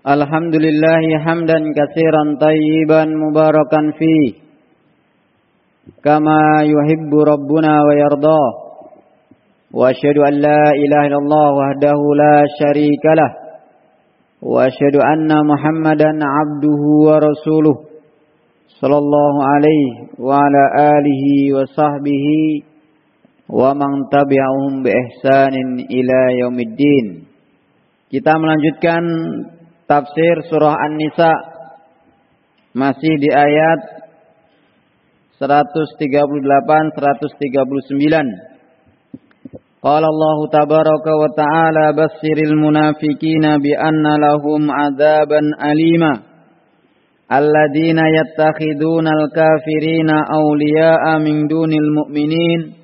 Alhamdulillahi hamdan katsiran tayyiban mubarakan fi kama yuhibbu rabbuna wa yarda. Wa asyhadu an la ilaha illallah wahdahu la syarika lah. Wa asyhadu anna Muhammadan abduhu wa rasuluh sallallahu alaihi wa ala alihi wa sahbihi wa man tabi'ahum bi ihsanin ila yaumiddin. Kita melanjutkan tafsir surah An-Nisa, masih di ayat 138-139. Qala Allah tabaraka wa ta'ala bassiril munafiqina bi anna lahum adzaban alima alladzina yattakhiduna al-kafirina awliya'a min dunil mu'minin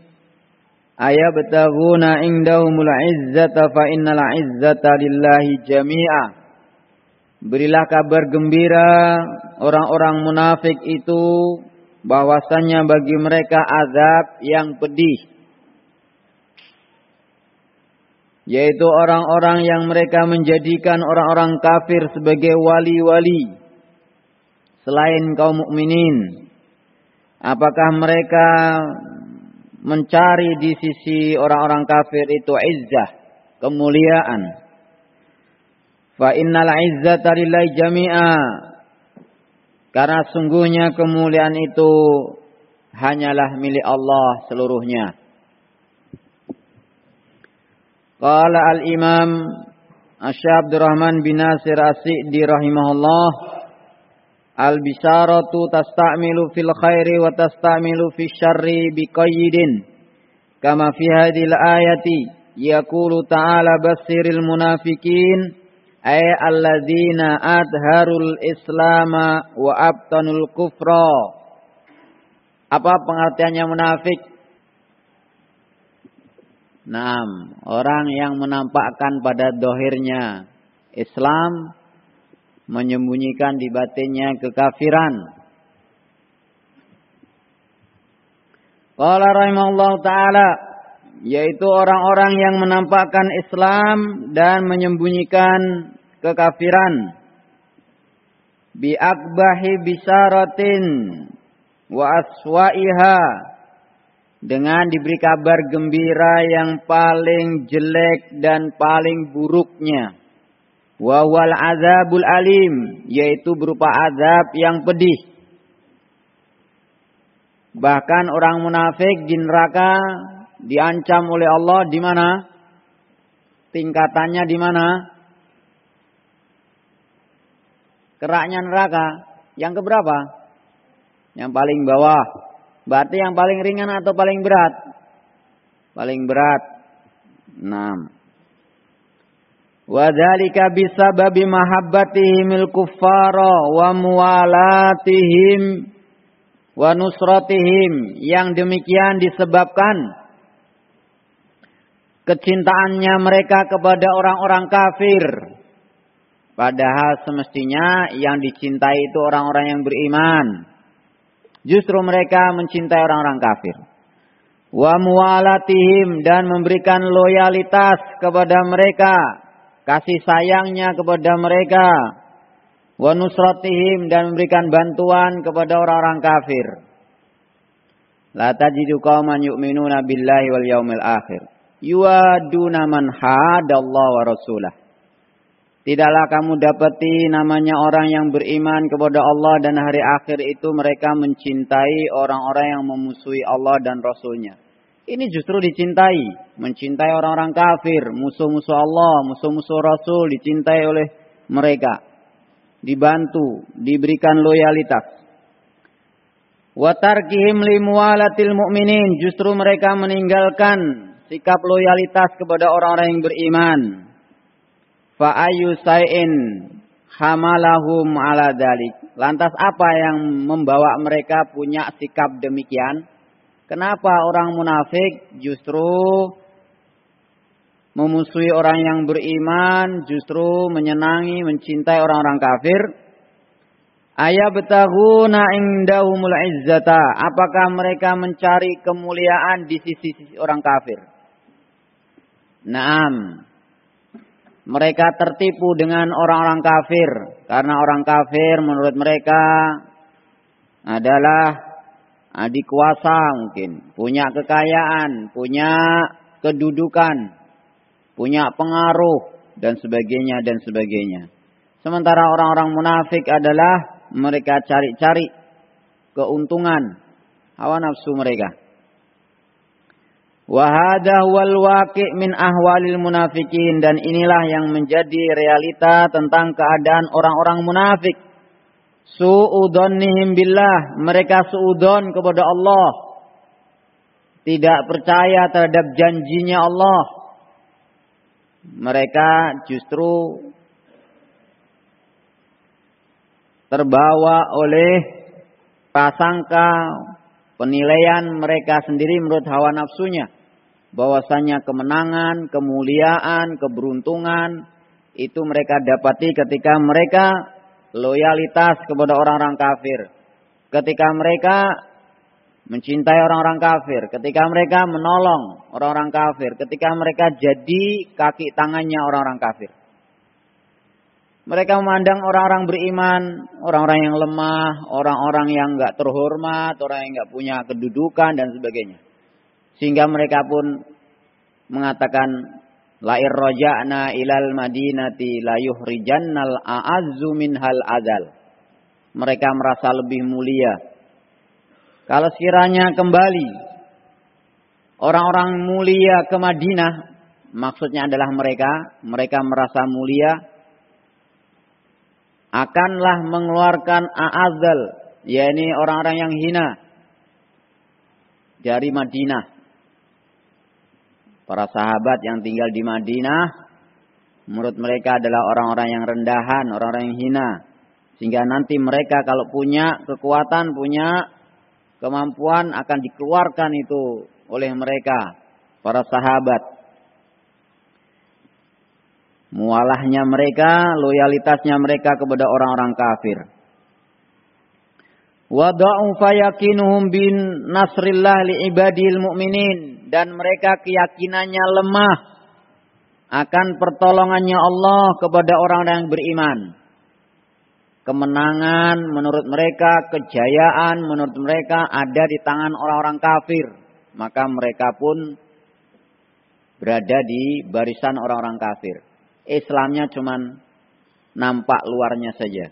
ayabtaghuna indahumul izzata fa innal izzata lillahi jami'a. Berilah kabar gembira orang-orang munafik itu bahwasannya bagi mereka azab yang pedih, yaitu orang-orang yang mereka menjadikan orang-orang kafir sebagai wali-wali selain kaum mukminin. Apakah mereka mencari di sisi orang-orang kafir itu izzah, kemuliaan? Fa innal izzata lillahi jami'a, karena sungguhnya kemuliaan itu hanyalah milik Allah seluruhnya. Qala al-Imam Asy-Syaikh Abdurrahman bin Nasir As-Sa'di rahimahullah, al-bisharatu tasta'milu fil khairi wa tasta'milu fil syarri biqayyidin kama fi hadhil ayati yaqulu ta'ala bassiril munafiqin ay alladzina adharul islama wa abtanul kufra. Apa pengertiannya munafik? Naam, orang yang menampakkan pada dohirnya Islam, menyembunyikan di batinnya kekafiran. Qala rahimahullahu ta'ala, yaitu orang-orang yang menampakkan Islam dan menyembunyikan kekafiran. Bi akbahi bisaratin wa aswa'iha, dengan diberi kabar gembira yang paling jelek dan paling buruknya. Wa wal azabul alim, yaitu berupa azab yang pedih. Bahkan orang munafik di neraka diancam oleh Allah di mana? Tingkatannya di mana? Keraknya neraka yang keberapa? Yang paling bawah. Berarti yang paling ringan atau paling berat? Paling berat. 6. Wa dzalika bisababi mahabbatihimil kuffara wa muwalatihim wa nusratihim. Yang demikian disebabkan kecintaannya mereka kepada orang-orang kafir. Padahal semestinya yang dicintai itu orang-orang yang beriman. Justru mereka mencintai orang-orang kafir. Wa muwalatihim, dan memberikan loyalitas kepada mereka, kasih sayangnya kepada mereka. Wa nusratihim, dan memberikan bantuan kepada orang-orang kafir. La tajidu qauman yu'minuna billahi wal yaumil akhir yuwaduna man hadallahu wa rasulah. Tidaklah kamu dapati namanya orang yang beriman kepada Allah dan hari akhir itu mereka mencintai orang-orang yang memusuhi Allah dan Rasulnya. Ini justru dicintai. Mencintai orang-orang kafir, musuh-musuh Allah, musuh-musuh Rasul, dicintai oleh mereka. Dibantu, diberikan loyalitas. Wa tarkihim limuwalatil mu'minin, justru mereka meninggalkan sikap loyalitas kepada orang-orang yang beriman. Fa ayu sa'in hamalahum ala dzalik. Lantas apa yang membawa mereka punya sikap demikian? Kenapa orang munafik justru memusuhi orang yang beriman, justru menyenangi, mencintai orang-orang kafir? Ayabtaghuna indahumul izzata. Apakah mereka mencari kemuliaan di sisi orang kafir? Naam. mereka tertipu dengan orang-orang kafir. Karena orang kafir menurut mereka adalah adik kuasa mungkin. Punya kekayaan, punya kedudukan, punya pengaruh, dan sebagainya, dan sebagainya. Sementara orang-orang munafik adalah mereka cari-cari keuntungan, hawa nafsu mereka. Wa hadha huwal waqi' min ahwalil munafikin, dan inilah yang menjadi realita tentang keadaan orang-orang munafik. Su'udhannihim billah, mereka suudzon kepada Allah. Tidak percaya terhadap janjinya Allah. Mereka justru terbawa oleh prasangka, penilaian mereka sendiri menurut hawa nafsunya. Bahwasanya kemenangan, kemuliaan, keberuntungan itu mereka dapati ketika mereka loyalitas kepada orang-orang kafir. Ketika mereka mencintai orang-orang kafir, ketika mereka menolong orang-orang kafir, ketika mereka jadi kaki tangannya orang-orang kafir. Mereka memandang orang-orang beriman, orang-orang yang lemah, orang-orang yang enggak terhormat, orang yang enggak punya kedudukan dan sebagainya. Sehingga mereka pun mengatakan la'ir raja'na ilal madinati la yuhrijannal a'azzu minhal adzal. Mereka merasa lebih mulia. Kalau sekiranya kembali orang-orang mulia ke Madinah, maksudnya adalah mereka merasa mulia, akanlah mengeluarkan a'adzal, yakni orang-orang yang hina dari Madinah. Para sahabat yang tinggal di Madinah, menurut mereka adalah orang-orang yang rendahan, orang-orang yang hina. Sehingga nanti mereka kalau punya kekuatan, punya kemampuan akan dikeluarkan itu oleh mereka, para sahabat. Mualahnya mereka, loyalitasnya mereka kepada orang-orang kafir. Wa da'ufa yaqinuhum bin nasrillah li ibadil mu'minin, dan mereka keyakinannya lemah akan pertolongannya Allah kepada orang-orang yang beriman. Kemenangan menurut mereka, kejayaan menurut mereka ada di tangan orang-orang kafir. Maka mereka pun berada di barisan orang-orang kafir. Islamnya cuman nampak luarnya saja.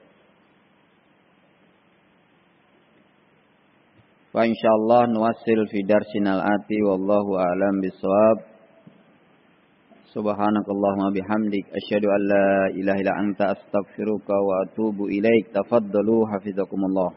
Wa insyaallah nuwassil fi darsinal ati wallahu a'lam bissawab. Subhanakallahumma bihamdik asyhadu an la ilaha illa anta astaghfiruka wa atubu ilaik. Tafaddalu hafizakumullah.